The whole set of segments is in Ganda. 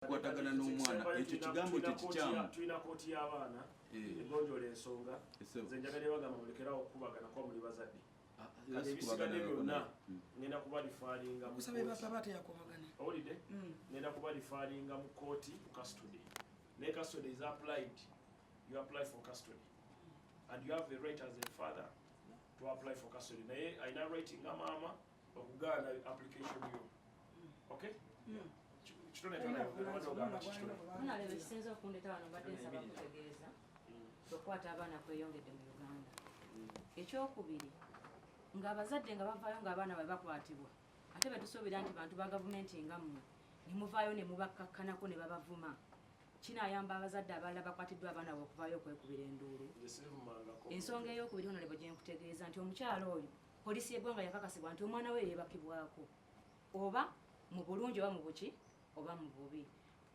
kwatagana n'omwana ekyo kigambo tekikyamu tulina kooti y'abaana egonjoola ensonga nze njagala bagamba mulekerawo okukubagana kuba muli bazadde ebisigadde byonna ngenda kubalifaalinga owulidde ngenda kubalifaalinga mu kooti mu custody naye custody is applied you apply for custody and you have the right as a father to apply for custody naye alina right nga maama okugaana application yo okay Munalebe kisinza okundeta wano badde nsaba kutegeeza okukwata abaana kweyongedde mu Uganda. Ekyokubiri ng'abazadde nga bavaayo ng'abaana bwe bakwatibwa ate betusuubira nti bantu ba gavumenti nga mmwe ne muvaayo ne mubakakkanako ne babavuma kinaayamba abazadde abalala bakwatiddwa abaana bwe okuvaayo okwekubira enduulu. Ensonga ey'okubiri Honorable gye nkutegeeza nti omukyala oyo poliisi y'eggwanga yakakasibwa nti omwana we yeebakibwako oba mu bulungi oba mu buki oba mu bubi.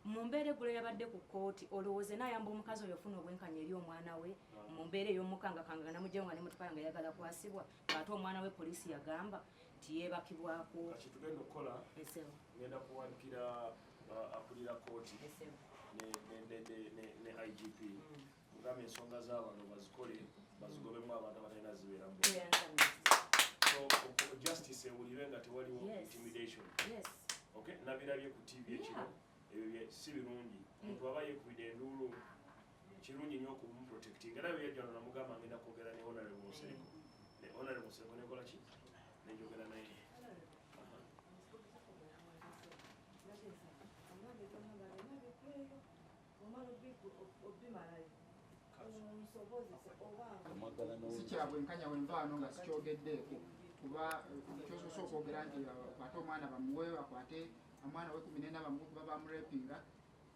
Mu mbeera eggulo yabadde ku kkooti olowooza naayamba omukazi oyo ofuna obwenkanya eri omwana we mu mbeera ey'omukangakanga namugyewo nga ne motoka yange yagala kwasibwa ate omwana we poliisi yagamba nti yeebakibwako. Kitugenda okukola ngenda kuwanikira akulira kkooti ne IGP kugamba ensonga z'abantu bazikole bazigobemu abantu abatalina zibeeramu. So justice ewulire nga tewaliwo intimidation. Okay, nabirabye ku TV ekiro ebyo si birungi omuntu aba yeekubidde enduulu kirungi nnyo okumuprotectinga era byejjano namugamba ngenda kwogera ne Honorable Munsonga ne Honorable Munsonga nekola ki nenjogera naye sikyabwenkanya wenvaano nga sikyogeddeeko kuba kyosoose okwogera nti bakwate omwana bamuwe bakwate omwana we 14 bamuwe kuba bamurepinga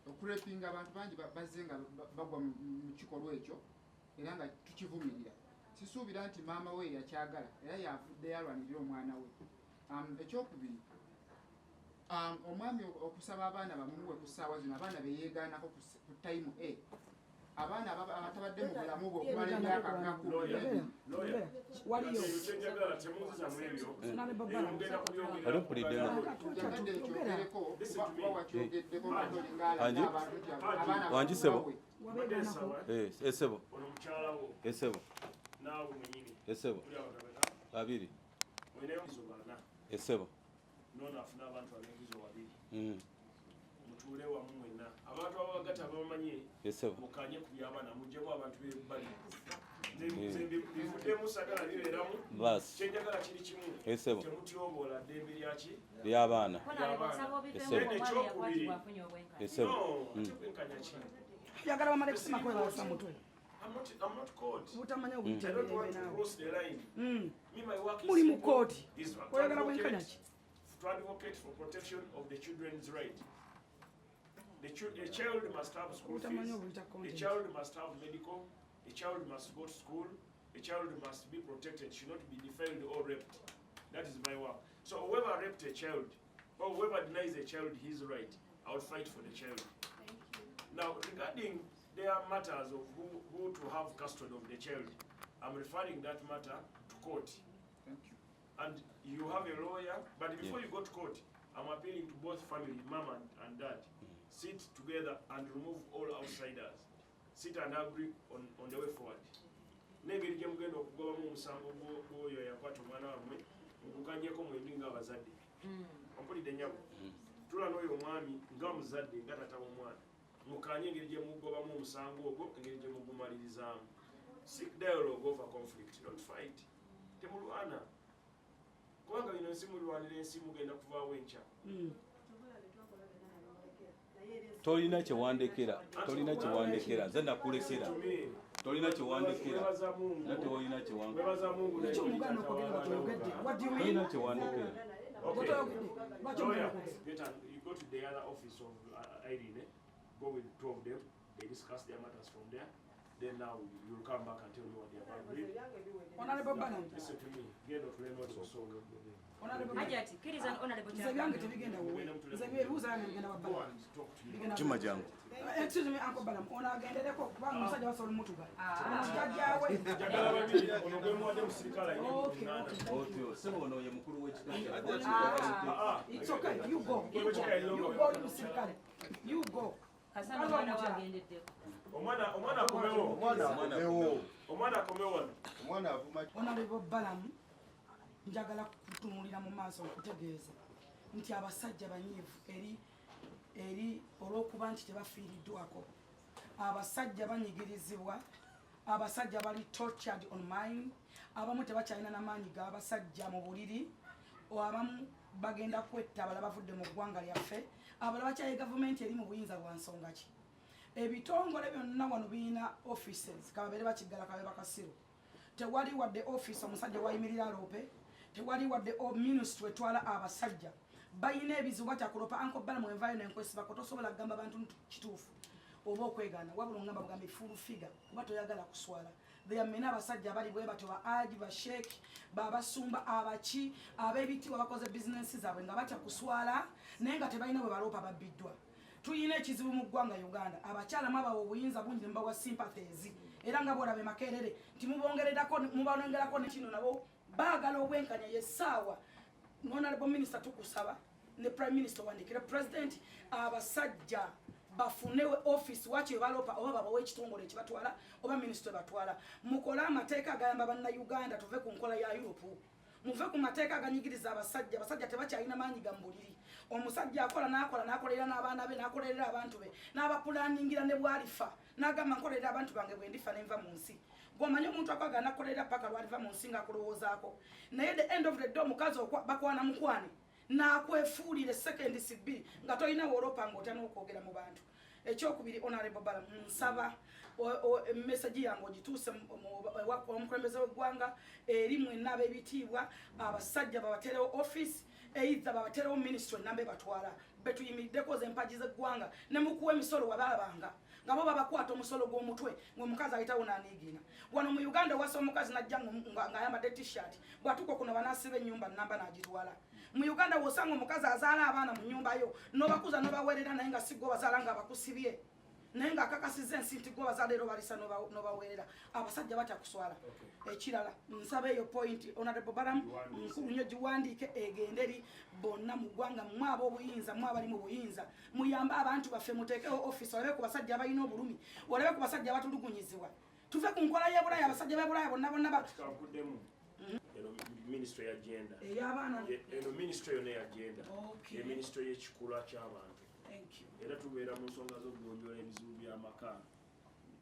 okurepinga abantu bangi bazze nga bagwa mu kikolwa ekyo era nga tukivumirira. Sisuubira nti maama we yakyagala era yavudde yalwanirira omwana we. Ekyokubiri omwami okusaba abaana bamuwe ku ssaawa zino abaana beyeegaanako ku tayimu abaana abatabadde mu bulamu bwe okumala emyaka nga n'onafuna abantu ab'enkizo babiri mutuule wamu mwenna abantu ababagata babamanyi mukanye ku by'abaana muggyemu abantu bebbali bivuddemu sagala bibeeramu kyenjagala kiri kimu temutyoboola ddembe lyaki ly'abaana nekyokubiri tekwenkanya ki yagala bamale kusima kwebasa mutwe I'm not caught. I don't want to cross the line. My work is to advocate for protection of the children's right. The child must have school fees, the child must have medical, the child must go to school, the child must be protected, should not be defiled or raped. That is my work. So whoever raped a child, or whoever denies a child his right, I will fight for the child. Now, regarding there are matters of who to have custody of the child, I'm referring that matter to court. Thank you. And you have a lawyer, but before you go to court, I'm appealing to both family, mom and dad, sit together and remove all outsiders. Sit and agree on the way forward. Negeri gye mugenda okugobamu omusango gwoyo yakwata omwana wammwe mukukanyeko mwembi ng'abazadde. Ompulidde nnyabo. Tula n'oyo omwami nga muzadde nga tata w'omwana. Mukanye engeri gye mugobamu omusango ogwo engeri gye mugumalirizaamu. Seek dialogue over conflict, don't fight. Temulwana. Kubanga bino ensi mulwanira ensi mugenda kuvaawo enkya. Tolina kyewandekera nze nakulekera tolina kyewandekera nate olina kyewandekera You go to the other office of Irene, go with 2 of them, they discuss their matters from there. Then now you will come back and tell me what they have agreed. Listen to me. Get off Leonard Munsonga. Hajjati, kiriza Honorable Nze byange tebigenda wowe. Nze byebuuza nange ngenda wabbala. Kima jangu. excuse me, Uncle Balamu, ona agendere ko kuba musajja wasola mutuga. Jajjawe. Jagala babiri ono gwe mwadde musirikale nnyo. Otyo sebo ono ye mukulu w'ekitongole. It's okay, you go. You go to musirikale. You go. Kasana mwana wagendeddeko. Omwana akomewo. Omwana akomewo. Omwana avuma. Honorable Balamu, njagala kutumulira mu maaso okutegeeza nti abasajja banyiivu eri olw'okuba nti tebafiiriddwako. Abasajja banyigirizibwa, abasajja bali tortured on mind, abamu tebakyalina n'amaanyi g'abasajja mu buliri, abamu bagenda kwetta abalala bavudde mu ggwanga lyaffe, abalala bakyaye gavumenti eri mu buyinza bwa nsonga ki. Ebitongole byonna wano birina offices kababeere bakiggala kabe bakasiru. Tewali wadde office omusajja wayimirira aloope, tewali wadde ministry etwala abasajja. Bayina ebizibu batyakulopa Uncle Balamu envayo nenkwesibako tosobola kugamba abantu kituufu oba okwegaana wabula ngamba bugamba full figure kuba toyagala kuswala. Beyamena abasajja abali bwe batyo ba Hajji ba Sheikh babasumba abaki ab'ebitiibwa bakoze bizinensi zaabwe nga batya kuswala naye nga tebalina bwe baloopa babbiddwa. Tuyina ekizibu mu ggwanga Uganda, abakyala mwabawa obuyinza bungi ne mbawa sympathies era nga bwolabe makerere nti mubongerako nekino nabo baagala obwenkanya yessaawa. Honorable Minister tukusaba ne Prime Minister wandikira President abasajja bafune office wachi balopa oba babawe ekitongole ekibatwala oba minister batwala. Mukola amateeka agayamba banna Uganda tuve ku nkola ya Europe. Muve ku mateeka aganyigiriza abasajja tebakyalina maanyi ga mbuliri. Omusajja n'akolera n'abaana be n'akolerera abantu be n'abapulaningira ne bwalifa n'agamba nkolerera abantu bange bwe ndifa nenva mu nsi. Gwamanya omuntu akwaga nakolerera paka lwaliva mu nsi ng'akulowoozaako. Naye the end of the day omukazi bakwana mukwane n'akwefuulire seconds bbiri nga tolina wolopa ng'otya n'okwogera mu bantu. Ekyokubiri Honorable Balamu nsaba message yange ogituuse omukulembeze w'eggwanga eri mwenna ab'ebitiibwa abasajja babaterewo office either babaterewo ministry nambe batwala betuyimiriddeko z'empagi z'eggwanga ne mukuwa emisolo wabalabanga nga bo babakwata omusolo gw'omutwe ng'omukazi ayitawo n'aniigina. Wano mu Uganda wasa omukazi najja ng'ayambadde t-shirt bw'atuuka kuno banaasiba ennyumba namba n'agitwala. Mu Uganda wosanga omukazi azaala abaana mu nnyumba yo n'obakuza n'obaweerera naye nga si gwe bazaala nga bakusibye naye nga akakasizza ensi nti gwe bazaala ero balisa n'obaweerera. Abasajja batya kuswala. Ekirala nsaba eyo point Honorable Balamu nkulu nnyo giwandiike egende eri bonna mu ggwanga mmwe ab'obuyinza mmwe abali mu buyinza muyambe abantu baffe muteekewo office olabe ku basajja abalina obulumi olabe ku basajja abatulugunyizibwa tuve ku nkola y'Ebulaaya abasajja b'Ebulaaya bonna Ministry ya gender. Ey'abaana. Eno ministry yonna ya gender. Ye ministry y'ekikula ky'abantu. Thank you. Era tubeera mu nsonga z'okugonjoola ebizibu by'amaka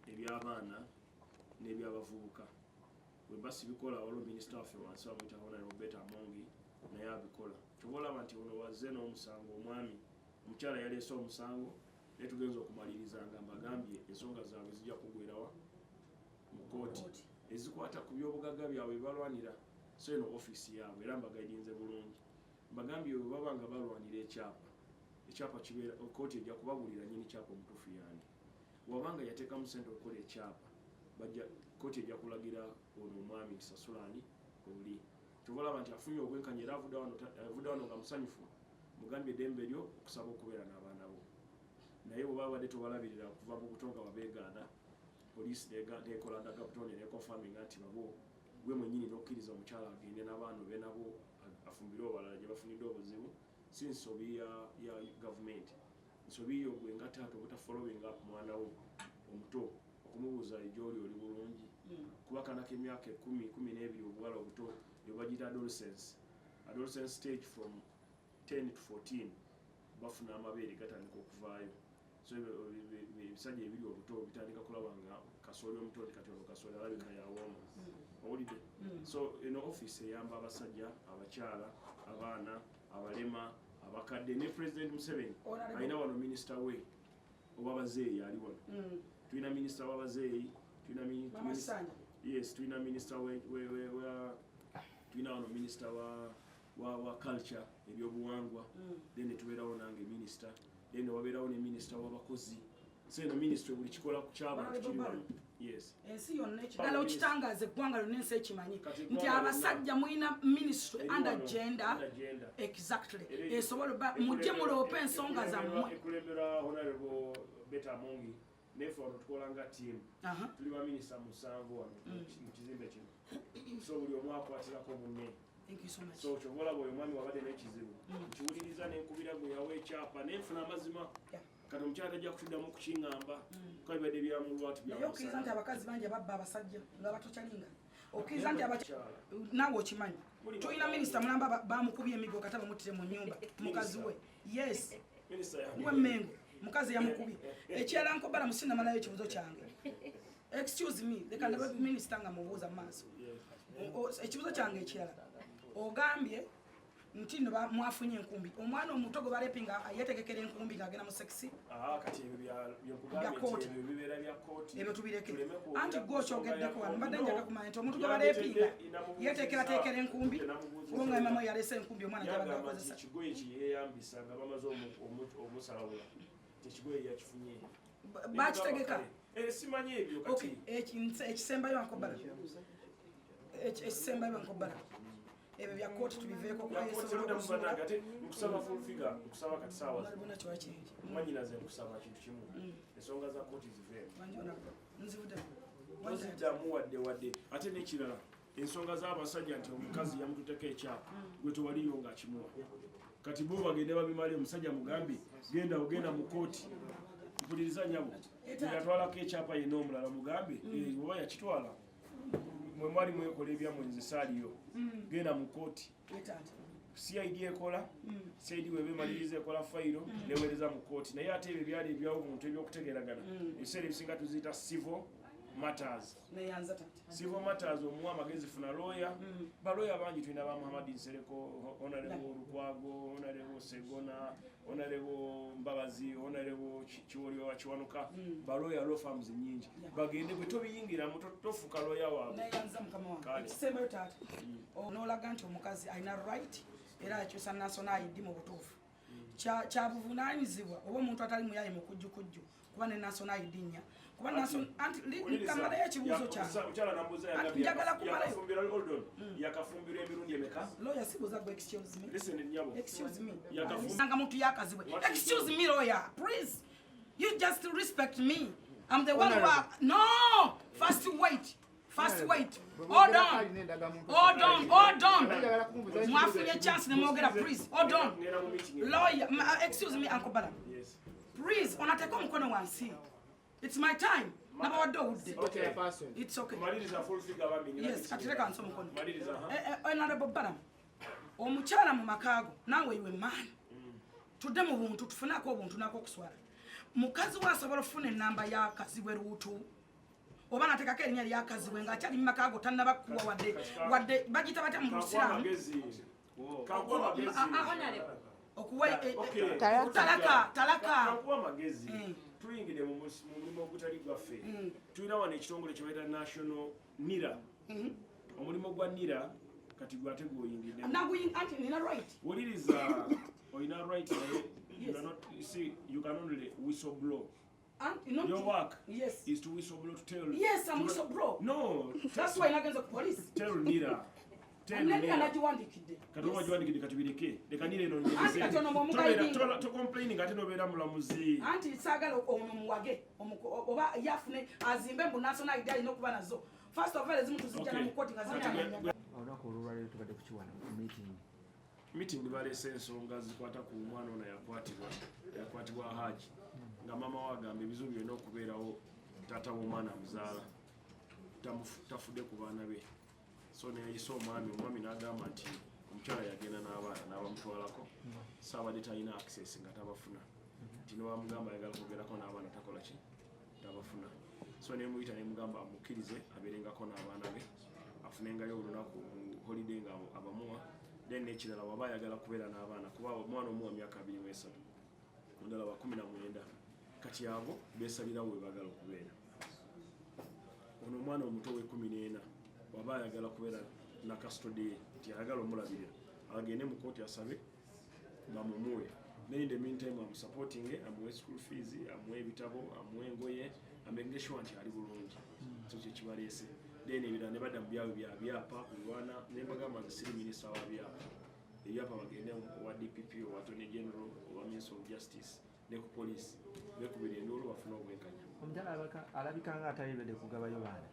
eby'abaana n'ebyabavubuka. Bwe basibikola olwo minisita waffe wansi bamuyita Honorable Amongi naye abikola. Tubolaba nti ono wazze n'omusango omwami omukyala yaleese omusango naye tugenza okumaliriza nga mbagambye ensonga zaabwe zijja kugwerawa mu kooti ezikwata ku by'obugagga byabwe balwanira so eno office yaabwe era mbagaidinze bulungi. Mbagambye bwe baba nga balwanira ekyapa kibeera kooti ejja kubabulira nnyini kyapa omutuufu yani. Wabanga yateekamu ssente okukola ekyapa bajja kooti ejja kulagira ono omwami nti sasulani oli. Tubalaba nti afunye obwenkanya era avudde wano nga musanyufu mugambye eddembe lyo okusaba okubeera n'abaana bo. Naye bwe baba badde tobalabirira kuva mu buto nga babeegaana poliisi nekola ndaga butonde nekonfaminga nti babo gwe mwennyini n'okkiriza omukyala agende n'abaana be nabo afumbire obalala gye bafunidde obuzibu si nsobi ya gavumenti. Nsobi yo gwe nga taata obutafolowinga mwana wo omuto okumubuuza egy'oli oli bulungi kuba kanako emyaka 10-12 obuwala obuto bye bagita adolescence stage from 10 to 14 bafuna amabeere gatandika okuvaayo. So ebisajja ebiri obuto bitandika kulaba nga kasooli omuto kati olwo kasooli alabika yawooma owulidde. So eno office eyamba abasajja abakyala abaana abalema abakadde ne President Museveni alina wano minisita we owabazeeyi ali wano. Tulina minisita w'abazeeyi tulina minisita tulina wano minisita wa culture ebyobuwangwa then tubeerawo nange minisita then wabeerawo ne minisita w'abakozi. So eno ministry buli kikola ku ky'abantu kiri wano. Yes. Ensi yonna ekigala okitangaza eggwanga lyonna ensi ekimanyi nti abasajja mulina ministry under gender exactly esobola mujje muloopa ensonga zammwe. Ekulembera Honorable get among nefe ono tukola nga team tuli ba minisita 7 wano mu kizimbe kino so buli omu akwatirako munne so kyobola bwe omwami wabadde n'ekizibu nkiwuliriza n'enkubira gwe yawa ekyapa nenfuna amazima kati omukyala tajja kutuddamu kukiŋŋamba kuba bibadde byamulwatu naye okkiriza nti abakazi bangi ababba abasajja nga batokyalinga okkiriza nti naawe okimanyi tulina minisita mulamba bamukubye emigo kata bamutire mu nnyumba mukazi we yes we mmengo mukazi yamukubye ekirala nkobala musinda malayo ekibuzo kyange excuse me leka ndaba minisita nga mubuuza mu maaso ekibuzo kyange ekirala ogambye nti no mwafunye enkumbi omwana omuto gwe balepinga yetegekera enkumbi ng'agenda mu sexy kati ebyo bibeera bya kooti ebyo tubireke anti gwe okyogeddeko wano mbadde njaga kumanya nti omuntu gwe balepinga yeteekerateekera enkumbi kubanga mama yalese enkumbi omwana gyabadde akozesa kigoye kiyeyambisa nga bamaze omusalawula tekigoye yakifunye bakitegeka simanyi ebyo kati ekisembayo ankobala ekisembayo ankobala ebyo bya kooti tubiveeko nkusaba fulfiga nkusaba kati saawa manyinaze nkusaba kintu kimu ensonga za kooti ziveemu wadde ate n'ekirala ensonga z'abasajja nti omukazi yamututeko ekyapa gwe tewaliyo ng'akimuwa kati bo bagende babimale omusajja mugambi genda mu kooti mpuliriza nyabo yatwalako ekyapa yenna omulala mugambi oba yakitwala mwe mwali mwekola ebyamwe nze saaliyo genda mu kooti CID ekola CID webemaliriza ekola fayiro neweereza mu kooti naye ate ebyo byali ebyawo muntu ebyokutegeeragana ebiseera ebisinga tuziyita civil matters omuwa amagezi funa lawyer balawyer bangi tulina ba Muhammad Nsereko Honorable Lukwago Honorable Segona Honorable Mbabazi Honorable Kiwoli wa Kiwanuka balawyer law firms nyingi bagende bwe tobiyingira tofuka lawyer waabwe nayanza mukama wange ekisembayo taata onolaga nti omukazi alina right era akyusa national ID mu butuufu kyabuvunaanyizibwa oba omuntu atali muyaye mu kujjukujju kuba ne national ID nnya kuba kamalayo ekibuuzo kyanjagala kumalayo yakafumbirwa emirundi emeka lawyer sibuuza gwe excuse me sanga muntu yakazibwe excuse me lawyer please you just respect me I'm the one who no first wait hold on mwafunye chance nemwogera please hold on lawyer excuse me Uncle Balamu please onateka omukono wansi it's my time nabawadde obudde it's okay yes katireka nsi omukono honorable Balamu omukyala mu makaago naawe iwe maani tudde mu buntu tufunako obuntu nako okuswala mukazi wasobola okufuna ennamba y'akazibwe luutu oba natekako erinnya lyakazibwe ng'akyali mu makaago tannabakuwa wadde bagita batya mu busiraamu talaka tuyingire mu mulimu ogutali gwaffe tulina wano ekitongole kye bayita national nira omulimu gwa nira kati gwate gwoyingidde wuliriza olina right naye you can only whistle blow. Your work is to whistle blow to tell. Yes, I'm whistle blow. No, that's why I go to police. Tell Nira. Tell Nira. Katoma jiwandikide katubireke. Lekanire eno nyeze. To complaining ate no bera mulamuzi. Anti sagala ono muwage. Oba yafune azimbe mu national ID no kuba nazo. First of all ezimu tuzijana mu court ngazijana. Onako olwaliro tubadde kukiwana meeting balese ensonga zikwata ku mwana ono yakwatibwa Hajji nga mama wagamba ebizibu byonna okubeerawo taata w'omwana amuzaala tafudde ku baana be so neyayisa omwami n'agamba nti omukyala yagenda n'abaana n'abamutwalako saabadde talina access nga tabafuna nti newamugamba ayagala kwogerako n'abaana takola ki tabafuna so nemuyita nemugamba amukkirize abeerengako n'abaana be afunengayo olunaku holiday nga abamuwa then nekirala waba ayagala kubeera n'abaana kuba omwana omuwa myaka 23 omulala wa 19 kati abo beesalirawo we baagala okubeera ono omwana omuto we 14 waba ayagala kubeera na custody nti ayagala omulabirira agende mu kooti asabe bamumuwe then in the meantime amusupporting amuwe school fees amuwe ebitabo amuwe engoye amenge sure nti ali bulungi so kyekibaleese then ebirala ne badda mu byabwe byapa kulwana nembagamba nti siri minisita wa byapa ebyapa bagende wa DPP owa Attorney General owa Minister of Justice ne ku police bekubira enduulu bafuna omukyala alabika nga atayebedde kugabayo baana.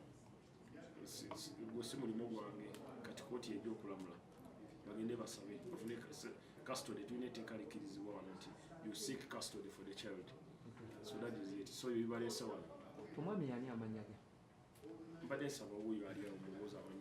Gwe si mulimu gwange kati kooti ejja okulamula bagende basabe bafune custody. Tulina etteeka likkirizibwa wano nti you seek custody for the child. So that is it. So you baleese wano. Omwami yani amanya ge? Mbadde nsaba wuyo ali awo mubuuza